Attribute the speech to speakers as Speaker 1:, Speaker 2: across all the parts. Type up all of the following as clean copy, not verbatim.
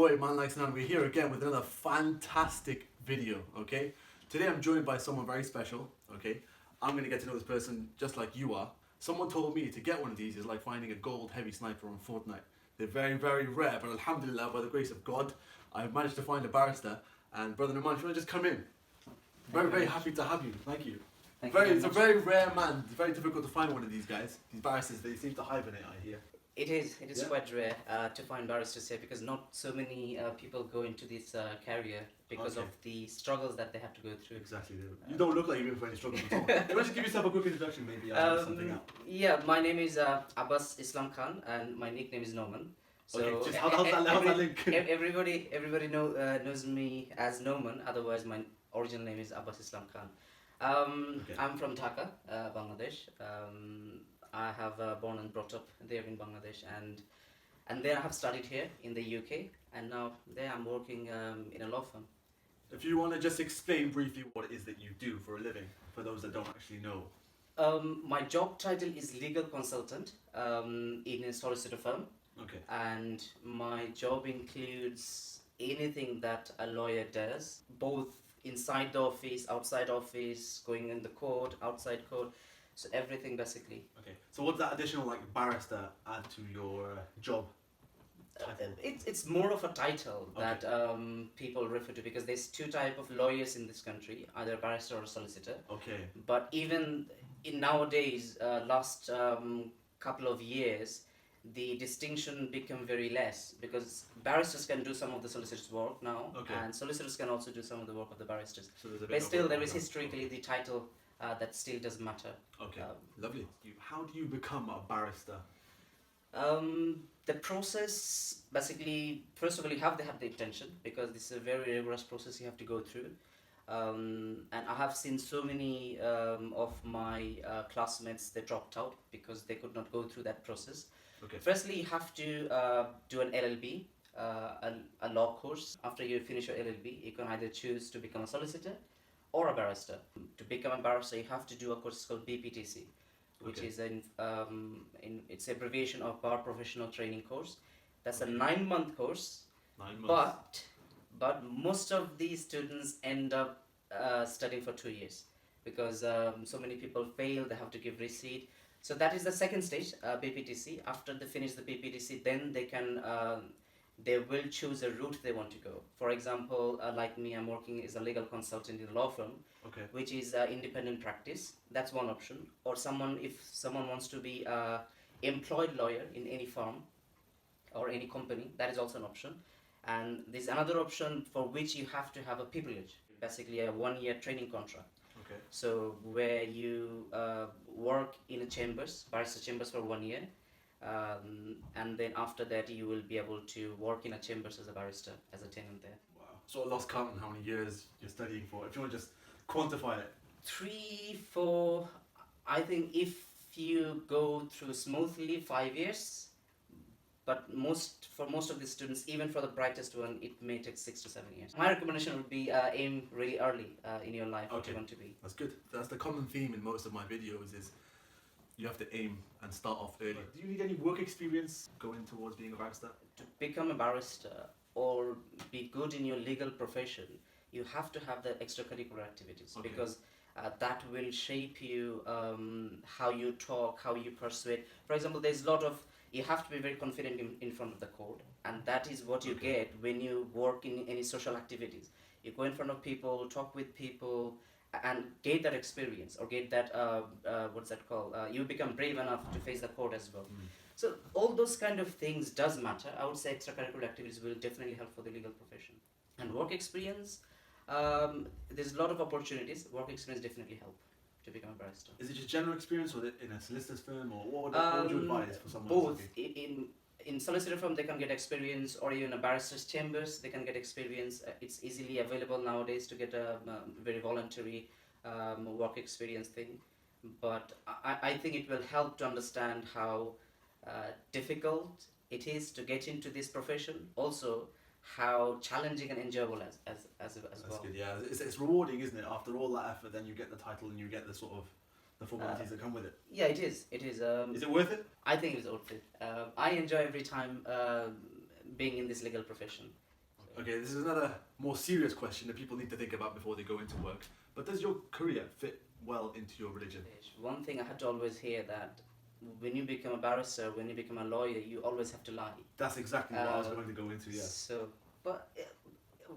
Speaker 1: boy, man like Sanaan. We're here again with another fantastic video, okay? Today I'm joined by someone very special, okay? I'm going to get to know this person just like you are. Someone told me to get one of these is like finding a gold heavy sniper on Fortnite. They're very, very rare, but alhamdulillah, by the grace of God, I've managed to find a barrister. And Brother Noman, if you want to just come in. Very, very happy to have you. Thank you. It's a very rare man. It's very difficult to find one of these guys. These barristers, they seem to hibernate, I hear.
Speaker 2: It is quite rare to find barristers here because not so many people go into this career because of the struggles that they have to go through.
Speaker 1: Exactly. You don't look like you've been through any struggles at all. Can you just give yourself a quick introduction, maybe? Something out.
Speaker 2: Yeah, my name is Abbas Islam Khan and my nickname is Noman. So
Speaker 1: okay, just how's that link?
Speaker 2: everybody knows me as Noman. Otherwise, my original name is Abbas Islam Khan.
Speaker 1: Okay.
Speaker 2: I'm from Dhaka, Bangladesh. I have born and brought up there in Bangladesh, and then I have studied here in the UK, and now there I'm working in a law firm.
Speaker 1: If you want to just explain briefly what it is that you do for a living, for those that don't actually know.
Speaker 2: My job title is legal consultant in a solicitor firm.
Speaker 1: Okay.
Speaker 2: And my job includes anything that a lawyer does, both inside the office, outside office, going in the court, outside court. So everything basically.
Speaker 1: Okay. So what's that additional like barrister add to your job title?
Speaker 2: It's more of a title that
Speaker 1: Okay.
Speaker 2: people refer to because there's two type of lawyers in this country, either a barrister or a solicitor.
Speaker 1: Okay.
Speaker 2: But even in nowadays, last couple of years, the distinction become very less because barristers can do some of the solicitors' work now, and solicitors can also do some of the work of the barristers.
Speaker 1: So there's a bit
Speaker 2: but still, there is
Speaker 1: overlap.
Speaker 2: historically the title that still does matter.
Speaker 1: Okay, lovely. How do you become a barrister?
Speaker 2: The process, basically, first of all, you have to have the intention because this is a very rigorous process you have to go through. And I have seen so many of my classmates, they dropped out because they could not go through that process.
Speaker 1: Okay.
Speaker 2: Firstly, you have to do an LLB, a law course. After you finish your LLB, you can either choose to become a solicitor or a barrister. To become a barrister, you have to do a course called BPTC, which is it's abbreviation of Bar Professional Training Course. That's a 9-month course.
Speaker 1: 9 months.
Speaker 2: But most of these students end up studying for 2 years because so many people fail. They have to give receipt. So that is the second stage, BPTC. After they finish the BPTC, then they will choose a route they want to go. For example, like me, I'm working as a legal consultant in a law firm, which is independent practice. That's one option. Or if someone wants to be an employed lawyer in any firm or any company, that is also an option. And there's another option for which you have to have a privilege, basically a 1-year training contract.
Speaker 1: Okay.
Speaker 2: So where you work in a chambers, barrister chambers for 1 year, and then after that you will be able to work in a chambers as a barrister, as a tenant there.
Speaker 1: Wow. So I lost count on how many years you're studying for. If you want to just quantify it.
Speaker 2: 3, 4, I think if you go through smoothly, 5 years. But for most of the students, even for the brightest one, it may take 6 to 7 years. My recommendation would be aim really early in your life what you want to be.
Speaker 1: That's good. That's the common theme in most of my videos is you have to aim and start off early. Do you need any work experience going towards being a barrister?
Speaker 2: To become a barrister or be good in your legal profession, you have to have the extracurricular activities because that will shape you, how you talk, how you persuade. For example, there's a lot of you have to be very confident in front of the court, and that is what you get when you work in any social activities. You go in front of people, talk with people, and get that experience, or get that, what's that called? You become brave enough to face the court as well. So all those kind of things does matter. I would say extracurricular activities will definitely help for the legal profession. And work experience, there's a lot of opportunities. Work experience definitely help to become a barrister.
Speaker 1: Is it just general experience or in a solicitor's firm, or what would you advise for someone?
Speaker 2: Both. In solicitor firm they can get experience, or even a barrister's chambers they can get experience. It's easily available nowadays to get a very voluntary work experience thing. But I think it will help to understand how difficult it is to get into this profession. Also, how challenging and enjoyable as well.
Speaker 1: That's good, yeah. It's rewarding, isn't it? After all that effort, then you get the title and you get the sort of the formalities that come with it.
Speaker 2: Yeah, it is. It is.
Speaker 1: Is it worth it?
Speaker 2: I think it's worth it. I enjoy every time being in this legal profession.
Speaker 1: Okay, this is another more serious question that people need to think about before they go into work. But does your career fit well into your religion?
Speaker 2: One thing I had to always hear that when you become a barrister, when you become a lawyer, you always have to lie.
Speaker 1: That's exactly what I was going to go into, yeah.
Speaker 2: So, but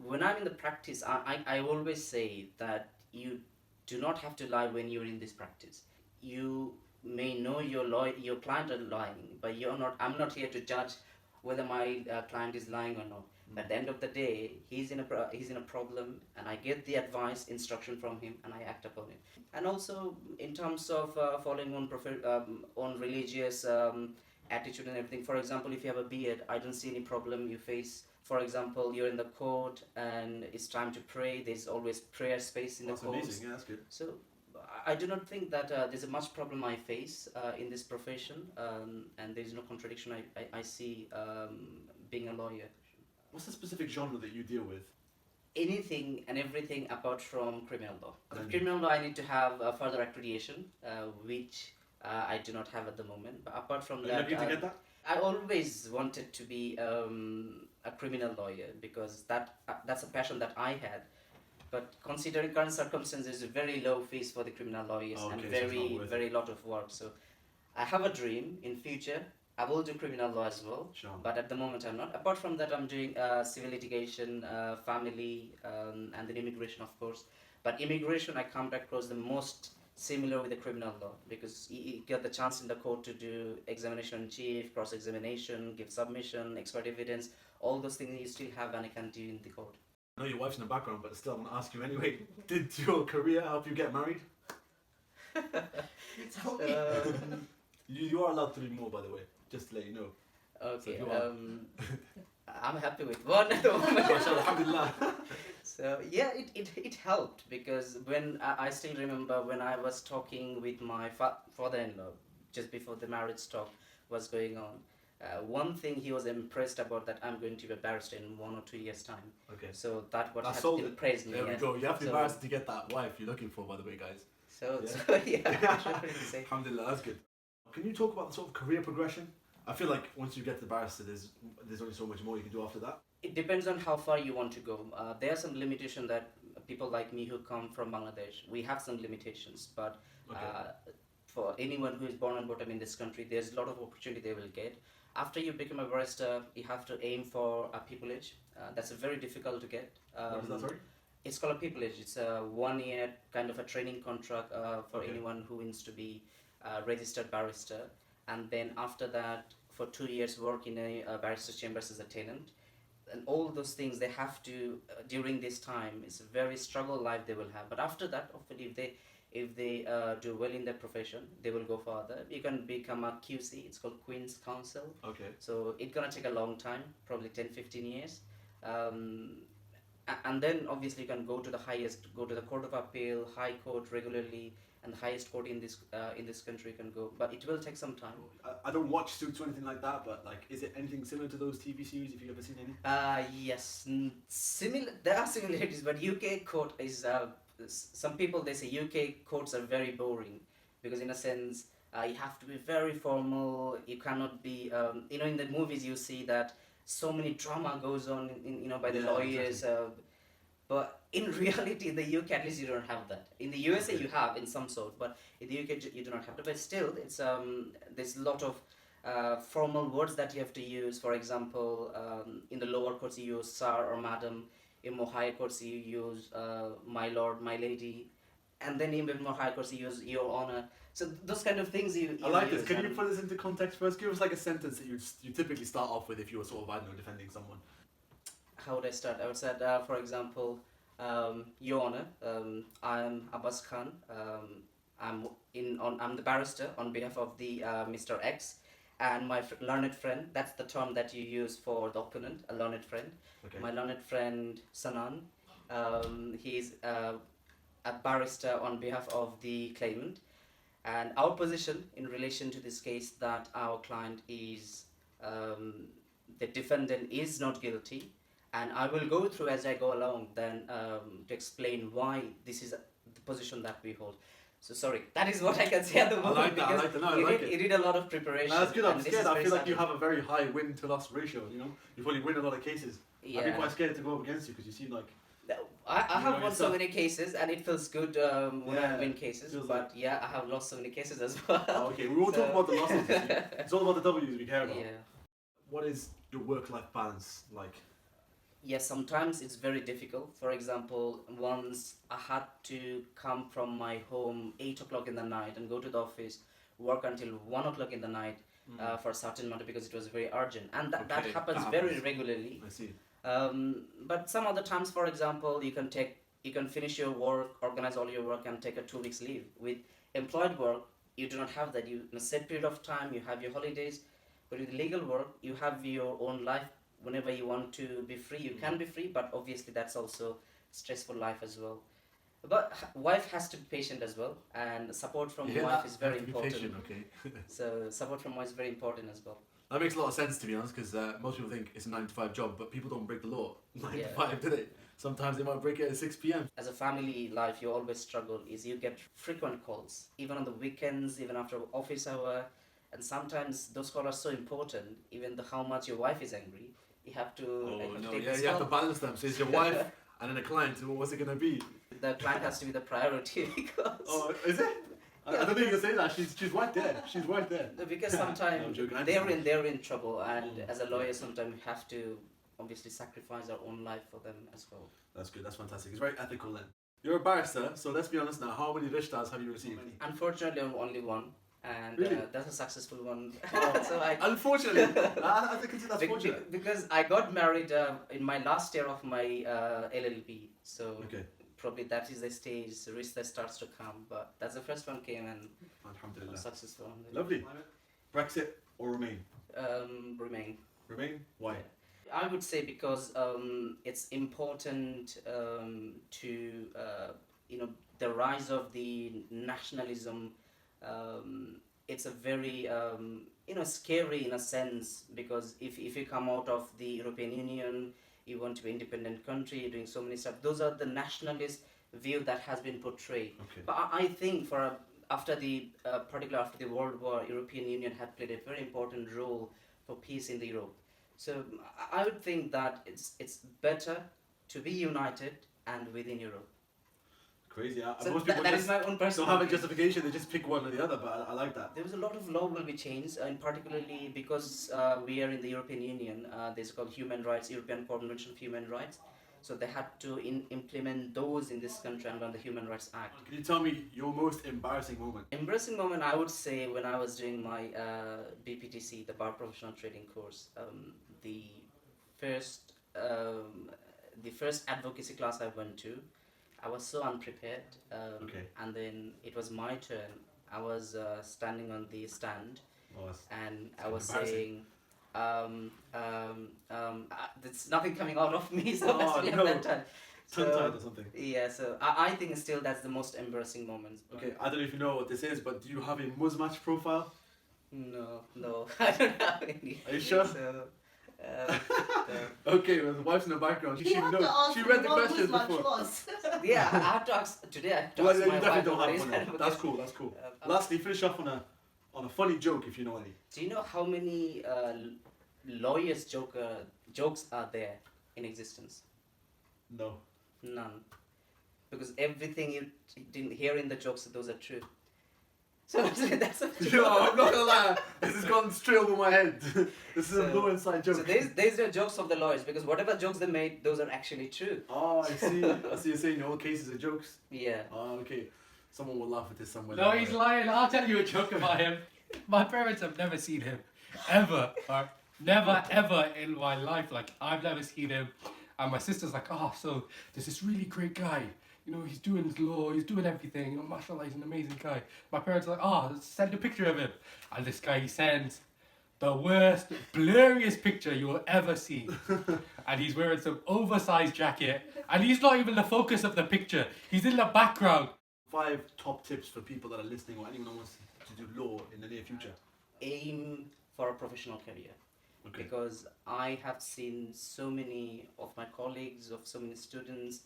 Speaker 2: when I'm in the practice, I always say that you do not have to lie when you're in this practice. You may know your client are lying, but I'm not here to judge whether my client is lying or not. At the end of the day, he's in a problem, and I get the advice, instruction from him, and I act upon it. And also in terms of following on religious attitude and everything. For example, if you have a beard, I don't see any problem you face. For example, you're in the court and it's time to pray. There's always prayer space in the court.
Speaker 1: That's amazing. Yeah, that's good.
Speaker 2: So I do not think that there's a much problem I face in this profession, and there's no contradiction I see being a lawyer.
Speaker 1: What's the specific genre that you deal with?
Speaker 2: Anything and everything apart from criminal law. Criminal law, I need to have further accreditation, which I do not have at the moment. But apart from that,
Speaker 1: looking to get that?
Speaker 2: I always wanted to be a criminal lawyer because that's a passion that I had. But considering current circumstances, very low fees for the criminal lawyers and very lot of work. So I have a dream in future. I will do criminal law as well,
Speaker 1: sure.
Speaker 2: But at the moment I'm not. Apart from that, I'm doing civil litigation, family, and then immigration, of course. But immigration, I come across the most similar with the criminal law because you get the chance in the court to do examination in chief, cross-examination, give submission, expert evidence, all those things you still have and I can do in the court.
Speaker 1: I know your wife's in the background, but still I want to ask you anyway. Did your career help you get married? You are allowed 3 more, by the way, just to let you know.
Speaker 2: Okay, so I'm happy with one at the moment.
Speaker 1: Alhamdulillah.
Speaker 2: So yeah, it helped because when I still remember when I was talking with my father-in-law just before the marriage talk was going on. One thing he was impressed about that I'm going to be a barrister in 1 or 2 years time.
Speaker 1: Okay.
Speaker 2: So that impressed me.
Speaker 1: There we go. You have to be barrister to get that wife you're looking for, by the way, guys.
Speaker 2: So
Speaker 1: Alhamdulillah, that's good. Can you talk about the sort of career progression? I feel like once you get to barrister, there's only so much more you can do after that.
Speaker 2: It depends on how far you want to go. There are some limitations that people like me who come from Bangladesh, we have some limitations. But for anyone who is born and brought up in this country, there's a lot of opportunity they will get. After you become a barrister, you have to aim for a pupillage. That's very difficult to get.
Speaker 1: What is that, sorry?
Speaker 2: It's called a pupillage. It's a 1-year kind of a training contract for anyone who wants to be a registered barrister. And then after that, for 2 years, work in a barrister's chambers as a tenant. And all those things they have to, during this time, it's a very struggle life they will have. But after that, hopefully if they do well in their profession, they will go further. You can become a QC, it's called Queen's Counsel.
Speaker 1: Okay.
Speaker 2: So it's gonna take a long time, probably 10-15 years. And then obviously you can go to the Court of Appeal, High Court regularly, and the highest court in this country you can go. But it will take some time.
Speaker 1: I don't watch Suits or anything like that, but like, is it anything similar to those TV series? If you've ever seen any?
Speaker 2: Yes, similar. There are similarities, but UK court is. Some people they say UK courts are very boring because in a sense you have to be very formal. You cannot be. In the movies you see that so many drama goes on by the lawyers. Exactly. But in reality, in the UK at least you don't have that. In the USA you have in some sort, but in the UK you do not have that. But still, it's there's a lot of formal words that you have to use. For example, in the lower courts you use sir or madam. In more higher courts you use my lord, my lady, and then in more higher courts you use your honor. So those kind of things you
Speaker 1: I like this. Can you put this into context first? Give us like a sentence that you typically start off with if you were sort of, I don't know, defending someone.
Speaker 2: How would I start? I would say, for example, Your Honor, I'm Abbas Khan. I'm the barrister on behalf of the Mr. X, and my learned friend. That's the term that you use for the opponent, a learned friend.
Speaker 1: Okay.
Speaker 2: My learned friend Sanaan. He's a barrister on behalf of the claimant, and our position in relation to this case that our client is the defendant is not guilty. And I will go through as I go along then to explain why this is the position that we hold. So sorry, that is what I can say at the moment.
Speaker 1: I like that. I like that. No, I like it.
Speaker 2: You need a lot of preparation.
Speaker 1: No, that's good. I'm
Speaker 2: and this
Speaker 1: scared.
Speaker 2: is
Speaker 1: I
Speaker 2: very
Speaker 1: feel like you
Speaker 2: sudden.
Speaker 1: have a very high win to loss ratio. You know, you probably win a lot of cases.
Speaker 2: Yeah.
Speaker 1: I'd be quite scared to go up against you because you seem like.
Speaker 2: I
Speaker 1: You
Speaker 2: have
Speaker 1: know
Speaker 2: won so
Speaker 1: yourself.
Speaker 2: many cases, and it feels good when
Speaker 1: Yeah,
Speaker 2: I win cases.
Speaker 1: feels
Speaker 2: But yeah, I have lost so many cases as well.
Speaker 1: Oh, okay, we won't talk about the losses. You see. It's all about the W's we care about.
Speaker 2: Yeah.
Speaker 1: What is your work-life balance like?
Speaker 2: Yes, sometimes it's very difficult. For example, once I had to come from my home 8 o'clock in the night and go to the office, work until 1 o'clock in the night for a certain matter because it was very urgent. And that
Speaker 1: Okay,
Speaker 2: happens
Speaker 1: that
Speaker 2: very
Speaker 1: happens.
Speaker 2: regularly.
Speaker 1: I see.
Speaker 2: But some other times, for example, you can finish your work, organize all your work, and take a 2 weeks leave. With employed work, you do not have that. You in a set period of time, you have your holidays. But with legal work, you have your own life. Whenever you want to be free, you can be free. But obviously, that's also stressful life as well. But wife has to be patient as well, and support from wife is very
Speaker 1: have to be
Speaker 2: important.
Speaker 1: patient, okay.
Speaker 2: So support from wife is very important as well.
Speaker 1: That makes a lot of sense to be honest, because most people think it's a 9 to 5 job, but people don't break the law 9 to
Speaker 2: Yeah.
Speaker 1: 5, do they? Sometimes they might break it at 6 p.m.
Speaker 2: As a family life, you always struggle is you get frequent calls, even on the weekends, even after office hour, and sometimes those calls are so important, even though how much your wife is angry, you have to
Speaker 1: Oh no,
Speaker 2: take
Speaker 1: yeah,
Speaker 2: this
Speaker 1: you have to
Speaker 2: call.
Speaker 1: balance them. So it's your wife and then a client. So what's it gonna be?
Speaker 2: The client has to be the priority because
Speaker 1: Oh, is it? I don't think you can say that. She's right there. She's right there.
Speaker 2: because
Speaker 1: No, I'm
Speaker 2: sometimes
Speaker 1: joking. I
Speaker 2: they're in trouble, and
Speaker 1: Mm.
Speaker 2: as a lawyer, sometimes we have to obviously sacrifice our own life for them as well.
Speaker 1: That's good. That's fantastic. It's very ethical then. You're a barrister, so let's be honest now. How many rishtas have you received?
Speaker 2: Unfortunately, I'm only one, and
Speaker 1: Really?
Speaker 2: that's a successful one.
Speaker 1: Oh,
Speaker 2: So I
Speaker 1: unfortunately, I think that's
Speaker 2: Be-
Speaker 1: fortunate.
Speaker 2: because I got married in my last year of my LLB, so
Speaker 1: Okay.
Speaker 2: probably that is the stage risk that starts to come. But that's the first one came and was
Speaker 1: Alhamdulillah.
Speaker 2: successful.
Speaker 1: Lovely. Brexit or Remain?
Speaker 2: Remain.
Speaker 1: Remain? Why?
Speaker 2: I would say because it's important to the rise of the nationalism. It's a very scary in a sense because if you come out of the European Union, you want to be independent country, you're doing so many stuff. Those are the nationalist view that has been portrayed.
Speaker 1: Okay.
Speaker 2: But I think particularly after the World War, European Union had played a very important role for peace in the Europe. So I would think that it's better to be united and within Europe.
Speaker 1: Crazy.
Speaker 2: So
Speaker 1: Most people
Speaker 2: that
Speaker 1: just
Speaker 2: is my own personal
Speaker 1: don't have a
Speaker 2: view.
Speaker 1: justification. They just pick one or the other. But I like that.
Speaker 2: There was a lot of law will be changed, and particularly because we are in the European Union. There's called Human Rights, European Convention of Human Rights. So they had to implement those in this country under the Human Rights Act.
Speaker 1: Can you tell me your most embarrassing moment?
Speaker 2: Embarrassing moment, I would say, when I was doing my BPTC, the Bar Professional Trading course. The first advocacy class I went to, I was so unprepared.
Speaker 1: Okay.
Speaker 2: And then it was my turn. I was standing on the stand,
Speaker 1: Oh,
Speaker 2: and I
Speaker 1: kinda
Speaker 2: was
Speaker 1: embarrassing.
Speaker 2: saying, there's nothing coming out of me, so
Speaker 1: Oh,
Speaker 2: that's
Speaker 1: no.
Speaker 2: that time.
Speaker 1: tongue-tied or something.
Speaker 2: Yeah, so I think still that's the most embarrassing moment.
Speaker 1: Okay, I don't know if you know what this is, but do you have a Muzmatch profile?
Speaker 2: No, I don't have any.
Speaker 1: Are you sure?
Speaker 2: So,
Speaker 1: Okay, well, the wife's in the background. She
Speaker 3: have to
Speaker 1: knows.
Speaker 3: ask
Speaker 1: She
Speaker 3: me
Speaker 1: read the
Speaker 3: what
Speaker 1: questions
Speaker 3: Muzmatch
Speaker 1: before.
Speaker 3: was.
Speaker 2: yeah, I have to ask today. I have to
Speaker 1: Well,
Speaker 2: ask
Speaker 1: you
Speaker 2: my
Speaker 1: definitely
Speaker 2: wife
Speaker 1: don't
Speaker 2: what
Speaker 1: have
Speaker 2: is
Speaker 1: one.
Speaker 2: that
Speaker 1: No. That's
Speaker 2: because-
Speaker 1: cool. That's cool.
Speaker 2: Uh,
Speaker 1: Lastly, finish off on a funny joke if you know any.
Speaker 2: Do you know how many lawyers jokes are there in existence?
Speaker 1: No.
Speaker 2: None. Because everything you didn't hear in the jokes, those are true. So that's a
Speaker 1: Yo, I'm not gonna lie. This has gone straight over my head. This is a
Speaker 2: So-
Speaker 1: blue inside joke.
Speaker 2: So there's no jokes of the lawyers because whatever jokes they made, those are actually true.
Speaker 1: Oh, I see. I see. You're saying all cases are jokes.
Speaker 2: Yeah.
Speaker 1: Oh, okay. Someone will laugh at this somewhere.
Speaker 4: No, he's lying. I'll tell you a joke about him. My parents have never seen him. Ever. Or never, ever in my life. Like, I've never seen him. And my sister's like, oh, so there's this really great guy. You know, he's doing his law, he's doing everything. You know, mashallah, he's an amazing guy. My parents are like, oh, send a picture of him. And this guy, he sends the worst, blurriest picture you will ever see. And he's wearing some oversized jacket. And he's not even the focus of the picture. He's in the background.
Speaker 1: 5 top tips for people that are listening or anyone who wants to do law in the near future.
Speaker 2: Aim for a professional career.
Speaker 1: Okay.
Speaker 2: Because I have seen so many of my colleagues, of so many students,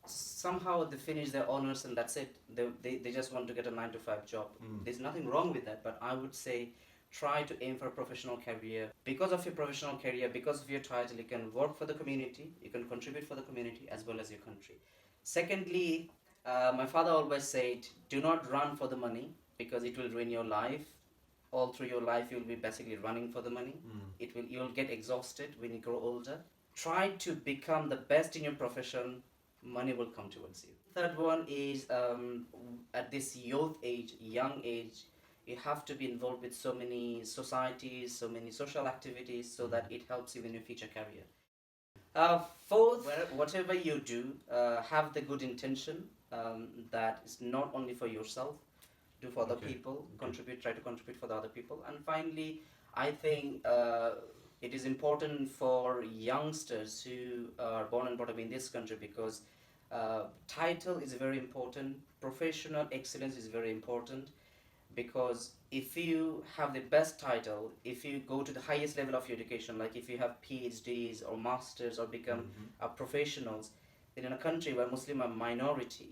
Speaker 2: somehow they finish their honors and that's it. They just want to get a 9 to 5 job. There's nothing wrong with that, but I would say try to aim for a professional career. Because of your professional career, because of your title, you can work for the community, you can contribute for the community as well as your country. Secondly, my father always said, do not run for the money because it will ruin your life. All through your life, you'll be basically running for the money. You'll get exhausted when you grow older. Try to become the best in your profession. Money will come towards you. Third one is at this young age, you have to be involved with so many societies, so many social activities, so that it helps you in your future career. Fourth, whatever you do, have the good intention that is not only for yourself, do for other people, try to contribute for the other people. And finally, I think it is important for youngsters who are born and brought up in this country, because title is very important, professional excellence is very important, because if you have the best title, if you go to the highest level of your education, like if you have PhDs or masters or become professionals, then in a country where Muslim are minority,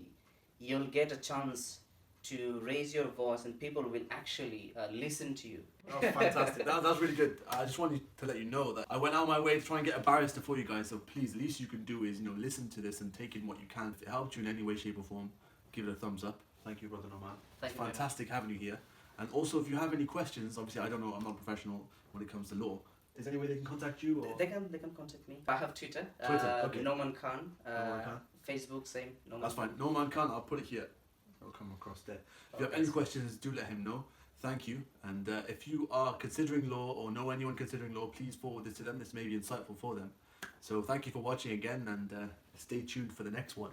Speaker 2: you'll get a chance to raise your voice and people will actually listen to you.
Speaker 1: Oh, fantastic. That's really good. I just wanted to let you know that I went out of my way to try and get a barrister for you guys, so please, the least you can do is, listen to this and take in what you can. If it helped you in any way, shape or form, give it a thumbs up. Thank you, Brother Noman. It's fantastic having you here. And also, if you have any questions, obviously I don't know, I'm not a professional when it comes to law. Is there any way they can contact you? Or?
Speaker 2: They can contact me. I have Twitter.
Speaker 1: Okay.
Speaker 2: Noman Khan.
Speaker 1: Noman Khan.
Speaker 2: Facebook, same. Noman
Speaker 1: That's fine. Noman Khan, I'll put it here. It'll come across there. If you have any questions, do let him know. Thank you. And if you are considering law or know anyone considering law, please forward this to them. This may be insightful for them. So thank you for watching again, and stay tuned for the next one.